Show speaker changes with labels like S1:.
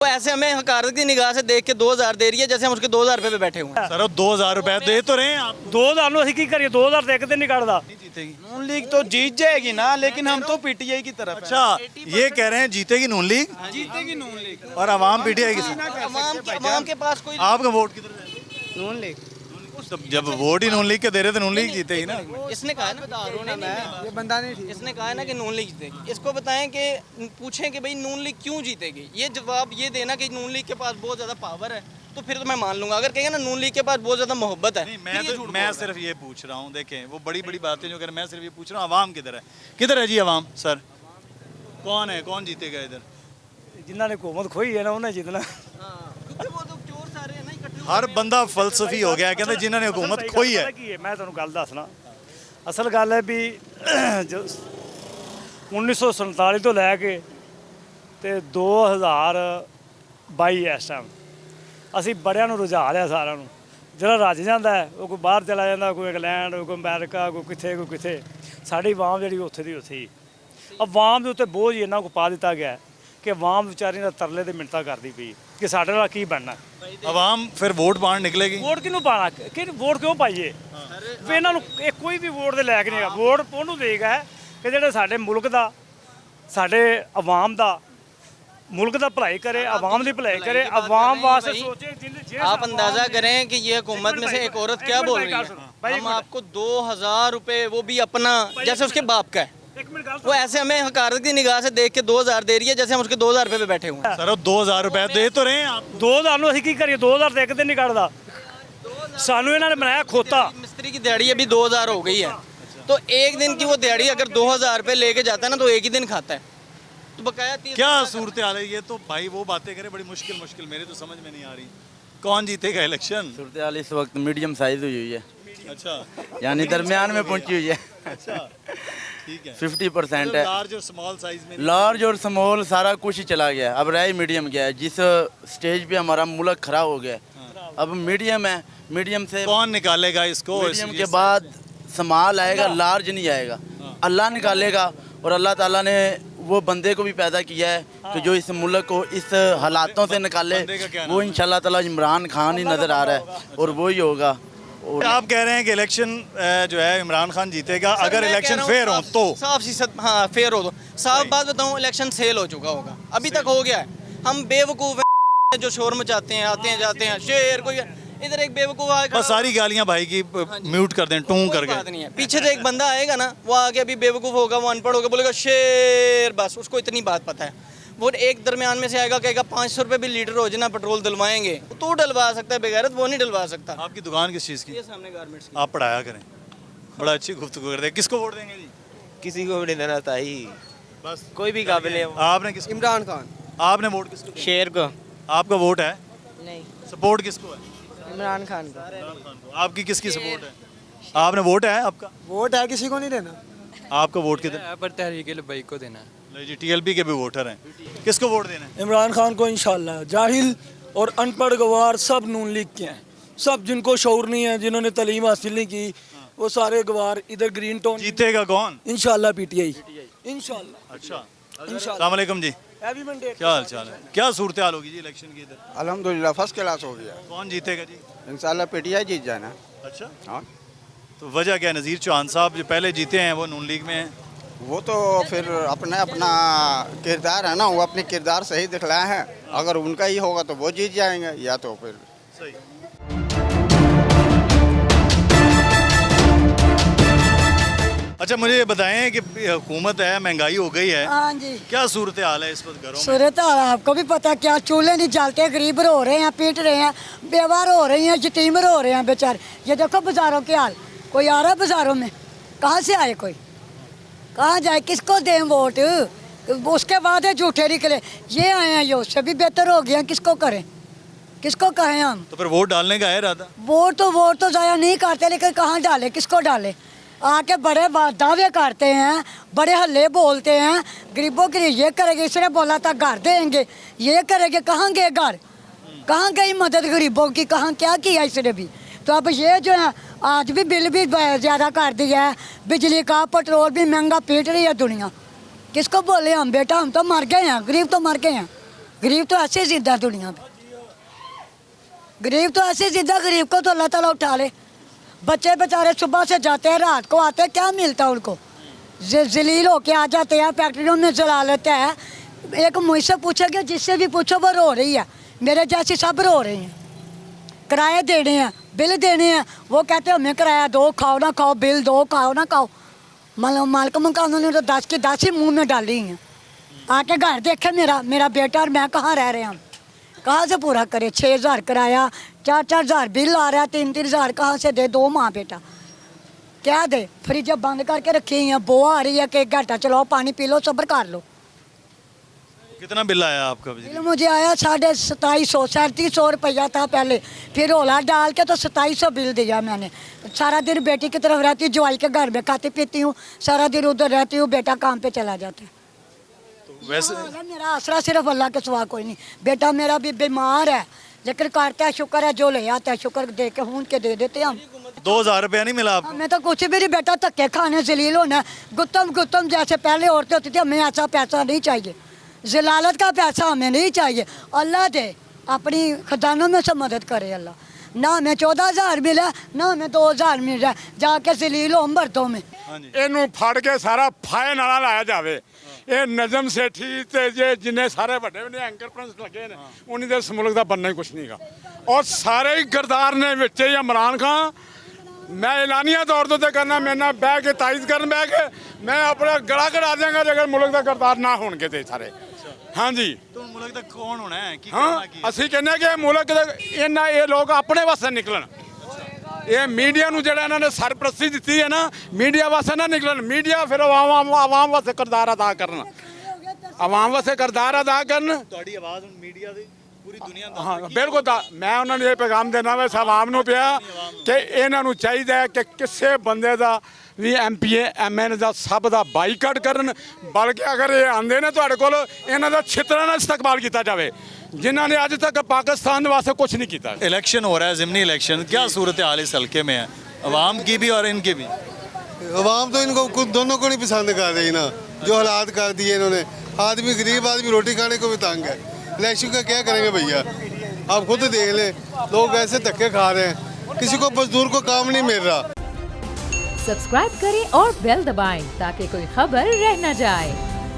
S1: वो ऐसे हमें हकारत की निगाह से देख के 2000 दे रही है जैसे हम उसके 2000 रुपए पे बैठे हुए हैं।
S2: सर 2000 रुपए दे तो रहे हैं आप।
S3: 2000 ਨੂੰ ਅਸੀਂ ਕੀ ਕਰੀਏ 2000 ਤੇ ਇੱਕ ਦਿਨ ਨਹੀਂ ਕੱਢਦਾ।
S2: जीतेगी।
S4: नून लीग तो जीत जाएगी ना, लेकिन हम तो पीटीआई की तरफ
S2: अच्छा ये कह रहे हैं जीतेगी नून लीग
S4: है। जीतेगी नून लीग।
S2: और आवाम पीटीआई की साथ।
S1: अवाम के पास कोई
S2: आपका वोट किधर जाएगा?
S4: नून लीग
S2: तो जब वोट ही नून लीग के दे रहे तो नून लीग जीतेगी ना।
S1: इसने कहा ना
S4: ये बंदा नहीं ठीक।
S1: इसने कहा है ना कि नून लीग जीतेगी। इसको बताएं कि पूछें कि भाई नून लीग क्यों जीतेगी, ये जवाब ये देना कि नून लीग के पास बहुत ज़्यादा पावर है तो फिर तो मैं मान लूंगा। अगर कहेंगे ना नून लीग के पास बहुत ज़्यादा मोहब्बत है,
S2: नहीं
S1: फिर ये झूठ
S2: मैं
S1: बोल रहा
S2: सिर्फ ये पूछ रहा हूँ, देखें वो बड़ी बड़ी बातें जो कर, मैं सिर्फ ये पूछ रहा हूँ आवाम किधर है जी आवाम? सर कौन है, कौन जीतेगा इधर?
S3: ਜਿਨ੍ਹਾਂ ਨੇ ਹਕੂਮਤ ਖੋਈ ਹੈ ਨਾ ਉਹਨੇ ਜਿੱਤਣਾ।
S1: है। हाँ, क्योंकि वो तो चोर सारे हैं ना इकट्ठे
S2: हर बंदा फलसफी हो गया कहते जिन्होंने हुकूमत खोई है।
S3: ਪਤਾ ਕੀ ਹੈ ਮੈਂ ਤੁਹਾਨੂੰ ਗੱਲ ਦੱਸਣਾ। ਅਸਲ ਗੱਲ ਹੈ ਵੀ ਜੋ 1947 ਤੋਂ ਲੈ ਕੇ ਤੇ 2022 ਇਸ ਟਾਈਮ ਅਸੀਂ ਬੜਿਆਂ ਨੂੰ ਰੁਝਾ ਲਿਆ ਸਾਰਿਆਂ ਨੂੰ। ਜਿਹੜਾ ਰੱਜ ਜਾਂਦਾ ਹੈ ਉਹ ਕੋਈ ਬਾਹਰ ਚਲਾ ਜਾਂਦਾ, ਕੋਈ ਇੰਗਲੈਂਡ, ਕੋਈ ਅਮਰੀਕਾ, ਕੋਈ ਕਿੱਥੇ। ਸਾਡੀ ਆਵਾਮ ਜਿਹੜੀ ਉੱਥੇ ਦੀ ਉੱਥੇ ਹੀ। ਆਵਾਮ ਦੇ ਉੱਤੇ ਬੋਝ ਇੰਨਾ ਕੁ ਪਾ ਦਿੱਤਾ ਗਿਆ ਕਿ ਆਵਾਮ ਵਿਚਾਰੀ ਦਾ ਤਰਲੇ ਤੇ ਮਿੰਨਤਾਂ ਕਰਦੀ ਪਈ ਕਿ ਸਾਡੇ ਨਾਲ ਕੀ ਬਣਨਾ।
S2: आवाम फिर वोट बांट निकलेगी।
S3: ਵੋਟ ਕਿਹਨੂੰ ਪਾਣਾ, ਕਿ ਵੋਟ ਕਿਉਂ ਪਾਈਏ? ਵੀ ਇਹਨਾਂ ਨੂੰ ਇਹ ਕੋਈ ਵੀ ਵੋਟ ਦੇ ਲਾਇਕ ਨਹੀਂ ਹੈਗਾ। ਵੋਟ ਉਹਨੂੰ ਦੇਗਾ ਕਿ ਜਿਹੜੇ ਸਾਡੇ ਮੁਲਕ ਦਾ, ਸਾਡੇ ਆਵਾਮ ਦਾ, मुल्क का भलाई करे, आवाम की भलाई करे, आवाम वास्ते सोचे।
S1: आप अंदाजा करें कि ये हुकूमत में से एक औरत क्या बोल रही है, हम आपको 2000 रुपए, वो भी अपना जैसे उसके बाप का है, वो ऐसे हमें हकारत की निगाह से देख के 2000 दे रही है जैसे हम उसके 2000 रुपए पे बैठे हुए हैं।
S2: सर 2000 रुपए दे तो रहे हैं आप।
S3: 2000 ਨੂੰ ਅਸੀਂ ਕੀ ਕਰੀਏ 2000 ਤੇ ਇੱਕ ਦਿਨ ਨਹੀਂ ਕੱਢਦਾ। ਸਾਨੂੰ ਇਹਨਾਂ ਨੇ ਬਣਾਇਆ ਖੋਤਾ।
S1: मिस्त्री की दिहाड़ी अभी 2000 हो गई है, तो एक दिन की वो दिहाड़ी अगर 2000 रुपए लेके जाता है ना तो एक ही दिन खाता है। तो बकाया
S2: क्या सूरत हाल है ये? तो भाई वो बातें करे बड़ी मुश्किल मेरे तो समझ में नहीं आ रही। कौन जीतेगा इलेक्शन?
S5: सूरत हाल इस वक्त मीडियम साइज हुई है,
S2: अच्छा
S5: यानी दरमियान में पहुंची हुई है।
S2: अच्छा ठीक है।
S5: 50% है।
S2: लार्ज और स्मॉल साइज में
S5: लार्ज और स्मॉल सारा कुछ ही चला गया, अब रहा ही मीडियम गया है। जिस स्टेज पे हमारा मुल्क खड़ा हो गया है, अब मीडियम है। मीडियम से
S2: कौन निकालेगा इसको?
S5: मीडियम के बाद स्मॉल आएगा, लार्ज नहीं आएगा। अल्लाह निकालेगा और अल्लाह ताला ने वो बंदे को भी पैदा किया है कि जो इस मुल्क को इस हालातों से निकाले।
S2: बंदे का क्या नाम
S5: वो इंशाल्लाह ताला इमरान खान ही नज़र आ रहा है और वो ही होगा। और
S2: आप कह रहे हैं कि इलेक्शन जो है इमरान खान जीतेगा अगर इलेक्शन फेयर हो तो?
S1: साफ फीसद हाँ फेयर हो तो। साफ बात बताऊँ, इलेक्शन सेल हो चुका होगा, अभी तक हो गया है। हम बेवकूफ़ हैं जो शोर मचाते हैं, आते हैं जाते हैं, शेर कोई इधर एक बेवकूफ़ आएगा,
S2: बस सारी गालियां भाई की म्यूट कर दें, टूं
S1: कोई
S2: करके।
S1: बात नहीं है। पीछे से एक बंदा आएगा ना, वो आगे अभी बेवकूफ़ होगा, वो अनपढ़ होगा, बोलेगा शेर, बस उसको इतनी बात पता है। वो एक दरमियान में से आएगा, कहेगा 500 रुपये भी लीटर हो जाए ना पेट्रोल डलवाएंगे, तो डलवा सकता है, बेगैरत वो नहीं डलवा सकता।
S2: आपकी दुकान किस चीज़ की?
S1: ये सामने गारमेंट्स की।
S2: आप पढ़ाया करें, बड़ा अच्छी गुफ्तगू करते हैं। किसको वोट देंगे जी?
S4: किसी को भी नहीं देना चाहिए,
S2: बस
S4: कोई भी काबिल है।
S2: आपने किसको?
S4: इमरान खान।
S2: आपने वोट किसको दिया?
S4: शेर को
S2: आपका वोट है?
S4: नहीं,
S2: सपोर्ट किसको है?
S4: इमरान खान को।
S2: इमरान खान को। आपकी किसकी सपोर्ट है? आपने वोट है आपका?
S4: वोट है, किसी को नहीं देना।
S2: आपका वोट किधर?
S6: पर तहरीक लब्बैक को देना है।
S2: नहीं जी, टीएलपी के भी वोटर हैं। किसको वोट देना है?
S7: इमरान खान को इंशाल्लाह। जाहिल और अनपढ़ गवार सब नून लीग के हैं, सब जिनको शऊर नहीं है, जिन्होंने तालीम हासिल नहीं की, वो सारे गवार। इधर ग्रीन टाउन
S2: जीतेगा कौन?
S7: इंशाल्लाह पीटीआई इंशाल्लाह।
S2: अच्छा
S7: इंशाल्लाह।
S2: अस्सलाम वालेकुम जी,
S7: हैवी मंडे।
S2: क्या हाल चाल है? क्या सूरत हाल होगी जी इलेक्शन की इधर?
S4: अल्हम्दुलिल्लाह फर्स्ट क्लास हो गया।
S2: कौन जीतेगा जी?
S4: इंशाल्लाह पीटीआई जीत जाना।
S2: अच्छा
S4: हाँ,
S2: तो वजह क्या है? नज़ीर चौहान साहब जो पहले जीते हैं वो नून लीग में हैं।
S4: वो तो फिर अपना किरदार है ना, वो अपने किरदार सही दिखलाए हैं। अगर उनका ही होगा तो वो जीत जाएंगे, या तो फिर
S2: सही। अच्छा मुझे ये बताएं कि हुकूमत है, महंगाई हो गई है,
S8: हाँ जी।
S2: क्या सूरत हाल है इस वक्त घरों में?
S8: सूरत हाल आपको भी पता, क्या चूल्हे नहीं जलते, गरीब रो रहे हैं, पीट रहे हैं, बेवार हो रही हैं, यतीम रो रहे हैं बेचारे। ये देखो बाजारों के हाल, कोई आ रहा है बाजारों में? कहाँ से आए, कोई कहाँ जाए, किसको दें वोट? उसके बाद है झूठे निकले, ये आए हैं, ये उससे भी बेहतर हो गया, किसको करें, किसको कहें हम?
S2: तो फिर वोट डालने का है इरादा?
S8: वोट तो ज़ाया नहीं करते, लेकिन कहाँ डाले, किसको डाले? आके बड़े दावे करते हैं, बड़े हल्ले बोलते हैं, गरीबों के लिए ये करेंगे, इसने बोला था घर देंगे, ये करेंगे, कहाँ गए घर, कहाँ गई मदद गरीबों की, कहाँ क्या किया इसने भी? तो अब ये जो है आज भी बिल भी ज़्यादा कर दिया है, बिजली का, पेट्रोल भी महंगा, पीट रही है दुनिया, किसको बोले हम? बेटा हम तो मर गए हैं, गरीब तो मर गए हैं, गरीब तो ऐसे जिंदा है दुनिया में, गरीब तो ऐसे जिंदा, गरीब को तो अल्लाह ताला उठा ले। बच्चे बेचारे सुबह से जाते हैं रात को आते हैं, क्या मिलता है उनको, जलील होके आ जाते हैं, फैक्ट्रियों में जला लेते हैं। एक मुझसे पूछेगा, जिससे भी पूछो वो रो रही है, मेरे जैसी सब रो रही हैं। किराए देने हैं, बिल देने हैं, वो कहते हैं हमें किराया दो, खाओ ना खाओ, बिल दो, खाओ ना खाओ। मालिक मकान ने तो 10 की 10 ही मुँह में डाली हैं। आके घर देखे मेरा बेटा और मैं कहाँ रह रहे हैं, हम कहाँ से पूरा करें। 6,000 किराया, 4-4 हज़ार बिल आ रहा है, 3-3 हज़ार कहाँ से दे, 2 माँ बेटा क्या दे। फ्रिज बंद करके रखी हैं, बो आ रही है कि 1 घंटा चलाओ, पानी पी लो, सब्र कर लो।
S2: कितना बिल आया आपका बिजली?
S8: बिल मुझे आया 2750, 3700 रुपया था पहले, फिर ओला डाल के तो 2700 बिल दिया मैंने। सारा दिन बेटी की तरफ रहती हूँ, जवाई के घर में खाती पीती हूँ, सारा दिन उधर रहती हूँ, बेटा काम पे चला जाता है।
S2: तो वैसे
S8: मेरा आसरा सिर्फ अल्लाह के सिवा कोई नहीं। बेटा मेरा भी बीमार है, लेकिन करता है शुक्र है, जो ले आता है शुक्र दे के हूं के दे देते हैं हम।
S2: 2,000 रुपया नहीं मिला आपको?
S8: हमें तो कुछ भी नहीं बेटा, धक्के खाने जलील होना। गुत्तम जैसे पहले औरतें होती थी, हमें ऐसा पैसा नहीं चाहिए, जलालत का पैसा हमें नहीं चाहिए। अल्लाह दे अपनी खजानों में से मदद करे अल्लाह। ना हमें 14,000 मिला, ना हमें 2,000 मिल रहा, जाके जलील हो मर्दों में।
S6: ਇਹਨੂੰ ਫੜ ਕੇ ਸਾਰਾ ਫਾਇਨ ਨਾਲ ਲਾਇਆ ਜਾਵੇ। ਇਹ ਨਜ਼ਮ ਸੇਠੀ ਤੇ ਜੇ ਜਿੰਨੇ ਸਾਰੇ ਵੱਡੇ ਵੱਡੇ ਐਂਕਰ ਪ੍ਰਿੰਸ ਲੱਗੇ ਨੇ ਉਹਨਾਂ ਦੇ ਇਸ ਮੁਲਕ ਦਾ ਬੰਨਾ ਹੀ ਕੁਛ ਨਹੀਂਗਾ। ਔਰ ਸਾਰੇ ਹੀ ਗਰਦਾਰ ਨੇ ਵਿੱਚ ਹੀ ਇਮਰਾਨ ਖਾਨ। ਮੈਂ ਐਲਾਨੀਆ ਤੌਰ ਤੇ ਕਰਨਾ, ਮੇਰੇ ਨਾਲ ਬਹਿ ਕੇ ਤਾਇਦ ਕਰਨ ਬਹਿ ਕੇ ਮੈਂ ਆਪਣਾ ਗਲਾ ਕਢਾ ਦਿਆਂਗਾ ਜੇਕਰ ਮੁਲਕ ਦਾ ਗਰਦਾਰ ਨਾ ਹੋਣਗੇ ਤੇ ਸਾਰੇ। ਹਾਂਜੀ
S2: तो मुल्क तक कौन होना है की
S6: ਹਾਂ
S2: करना की है?
S6: ਅਸੀਂ ਕਹਿੰਦੇ ਕਿ ਮੁਲਕ ਦੇ ਇਹਨਾਂ ਇਹ ਲੋਕ ਆਪਣੇ ਵਾਸਤੇ ਨਿਕਲਣ। ਇਹ ਮੀਡੀਆ ਨੂੰ ਜਿਹੜਾ ਇਹਨਾਂ ਨੇ ਸਰਪ੍ਰਸਤੀ ਦਿੱਤੀ ਹੈ ਨਾ, ਮੀਡੀਆ ਵਾਸਤੇ ਨਾ ਨਿਕਲਣ। ਮੀਡੀਆ ਫਿਰ ਆਵਾਮ ਵਾਸਤੇ ਕਿਰਦਾਰ ਅਦਾ ਕਰਨ, ਆਵਾਮ ਵਾਸਤੇ ਕਿਰਦਾਰ ਅਦਾ ਕਰਨ।
S2: ਤੁਹਾਡੀ ਆਵਾਜ਼ ਹੁਣ ਮੀਡੀਆ ਦੀ ਪੂਰੀ ਦੁਨੀਆ ਦਾ
S6: ਹਾਂ ਬਿਲਕੁਲ ਮੈਂ ਉਹਨਾਂ ਨੂੰ ਇਹ ਪੈਗਾਮ ਦੇਣਾ ਵਾ ਆਵਾਮ ਨੂੰ ਪਿਆ ਕਿ ਇਹਨਾਂ ਨੂੰ ਚਾਹੀਦਾ ਹੈ ਕਿ ਕਿਸੇ ਬੰਦੇ ਦਾ ਵੀ ਐਮਪੀਏ ਐਮਐਨ ਦਾ ਸਭ ਦਾ ਬਾਈਕਾਟ ਕਰਨ। ਬਲਕਿ ਅਗਰ ਇਹ ਆਉਂਦੇ ਨੇ ਤੁਹਾਡੇ ਕੋਲ, ਇਹਨਾਂ ਦਾ ਛਿੱਤਰਾਂ ਨਾਲ ਇਸਤਕਬਾਲ ਕੀਤਾ ਜਾਵੇ, जिन्होंने ने आज तक पाकिस्तान वास्ते कुछ नहीं किया।
S2: इलेक्शन हो रहा है, ज़िमनी इलेक्शन, क्या सूरत हाल इस हल्के में है, अवाम की भी और इनकी भी?
S9: अवाम तो इनको खुद दोनों को नहीं पसंद कर रही ना, जो हालात कर दिए इन्होंने। आदमी गरीब आदमी रोटी खाने को भी तंग है। इलेक्शन का क्या करेंगे भैया, आप खुद देख लें, लोग ऐसे धक्के खा रहे हैं, किसी को मजदूर को काम नहीं मिल रहा।
S10: सब्सक्राइब करें और बेल दबाएं ताकि कोई खबर रह न जाए।